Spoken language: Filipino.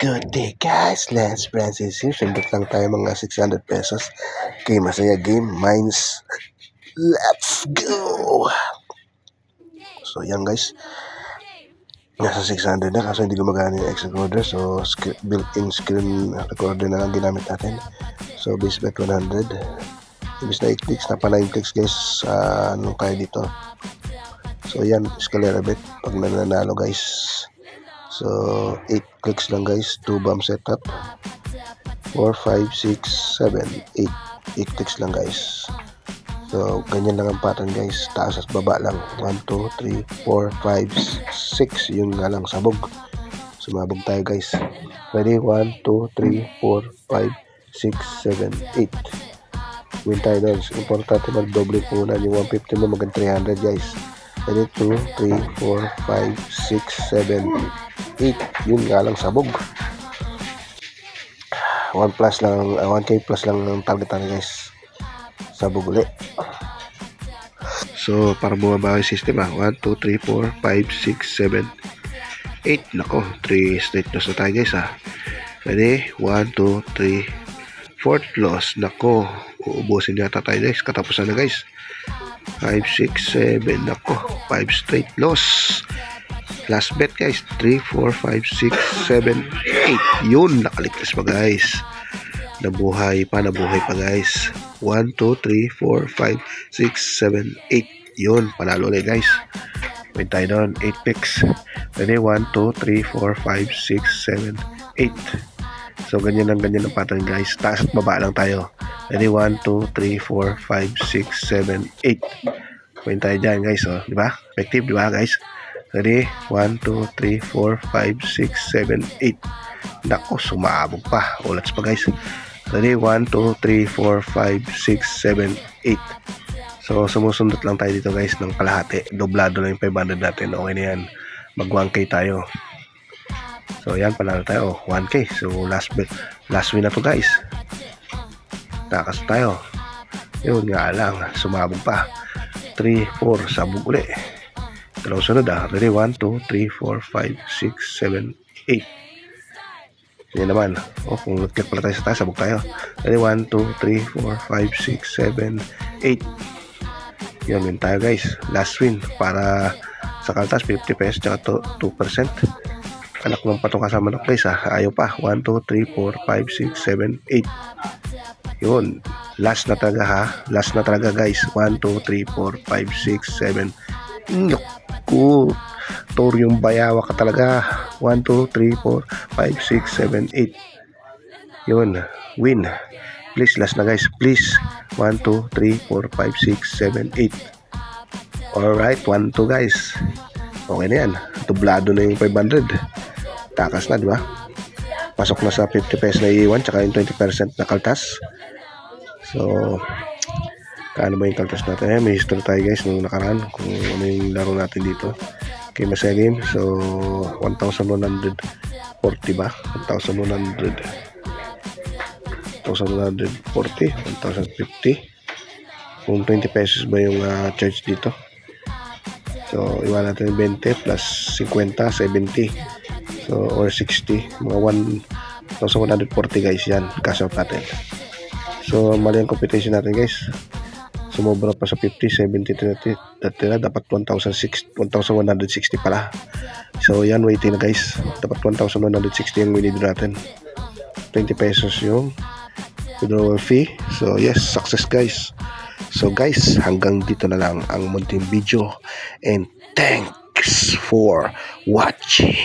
Good day guys, Lance Francis here. Sundot lang tayo mga 600 pesos. Okay, masaya game. Mines. Let's go! So yan guys. Nasa 600 na kasi hindi gumagana yung extra recorder. So built-in screen recorder na lang ginamit natin. So base bet 100. Ibig na 8 clicks na pa 9 clicks guys. Anong kaya dito? So yan, escalera bet pag nananalo guys. So 8 clicks lang guys, 2 bomb setup, 4, 5, 6, 7, 8 clicks lang guys. So ganyan lang ang pattern guys, taas at baba lang, 1, 2, 3, 4, 5, 6, yun nga lang, sabog. Sumabog tayo guys. Ready, 1, 2, 3, 4, 5, 6, 7, 8. Win tayo guys, importante mag-doble punan, yung 150 mo maging 300 guys. Ready, 2, 3, 4, 5, 6, 7, 8. Yun nga lang, sabog. 1 plus lang, 1k plus lang ang target natin guys. Sabog ulit. So para bumaba yung system 1, 2, 3, 4, 5, 6, 7, 8. Nako, 3 straight loss na tayo guys Ready, 1, 2, 3, 4th loss. Nako, uubusin yata tayo guys, katapusan na guys. 5, 6, 7, nako, 5 straight loss. Last bet guys, 3, 4, 5, 6, 7, 8. Yun, nakaligtas pa guys. Nabuhay pa guys. 1, 2, 3, 4, 5, 6, 7, 8. Yun, panalo ulit guys. Win tayo doon, 8 picks. Ready, 1, 2, 3, 4, 5, 6, 7, 8. So ganyan ang pattern guys. Taas at baba lang tayo. Ready, 1, 2, 3, 4, 5, 6, 7, 8. Win tayo dyan guys. Diba? Effective, diba guys? Ready? 1, 2, 3, 4, 5, 6, 7, 8. Nako, sumabog pa. Ulats pa guys. Ready? 1, 2, 3, 4, 5, 6, 7, 8. So, sumusundot lang tayo dito guys ng kalahati. Doblado lang yung 500 natin. Okay na yan. Mag 1k tayo. So, yan. Panalo tayo. 1k. So, last win na to guys. Takas tayo. Yun nga lang. Sumabog pa. 3, 4. Sabog ulit. Dalawang sunod Ready, 1, 2, 3, 4, 5, 6, 7, 8. Yan naman. Kung nag-click pala tayo sa taas, sabog tayo. Ready, 1, 2, 3, 4, 5, 6, 7, 8. Yan, win tayo guys. Last win. Para sa kaltas, 50 pesos tsaka 2%. Anak ng patong kasama ng guys Ayaw pa. 1, 2, 3, 4, 5, 6, 7, 8. Yun. Last na talaga Last na talaga guys. 1, 2, 3, 4, 5, 6, 7, 8. Naku, Toryong bayawa ka talaga. 1, 2, 3, 4, 5, 6, 7, 8. Yun, win. Please, last na guys, please. 1, 2, 3, 4, 5, 6, 7, 8. Alright, 1, 2 guys. Okay na yan. Dublado na yung 500. Takas na, di ba? Pasok na sa 50 pesos na iiwan, tsaka yung 20% na kaltas. So, kaano ba yung kaltas natin? May history tayo guys nung nakaraan kung ano yung laro natin dito. Okay, masaya game. So 1,140 ba? 1,140, 1,050. Kung 20 pesos ba yung charge dito. So iwan natin 20 plus 50, 70. So or 60, mga 1,140 guys yan. Cash out natin. So mali ang computation natin guys. Sumobra pa sa 50, 70 tira, dapat 1,160 pala. So yan, waiting na guys. Dapat 1,160 yung winidraw natin. 20 pesos yung withdrawal fee. So yes, success guys. So guys, hanggang dito na lang ang munting video. And thanks for watching.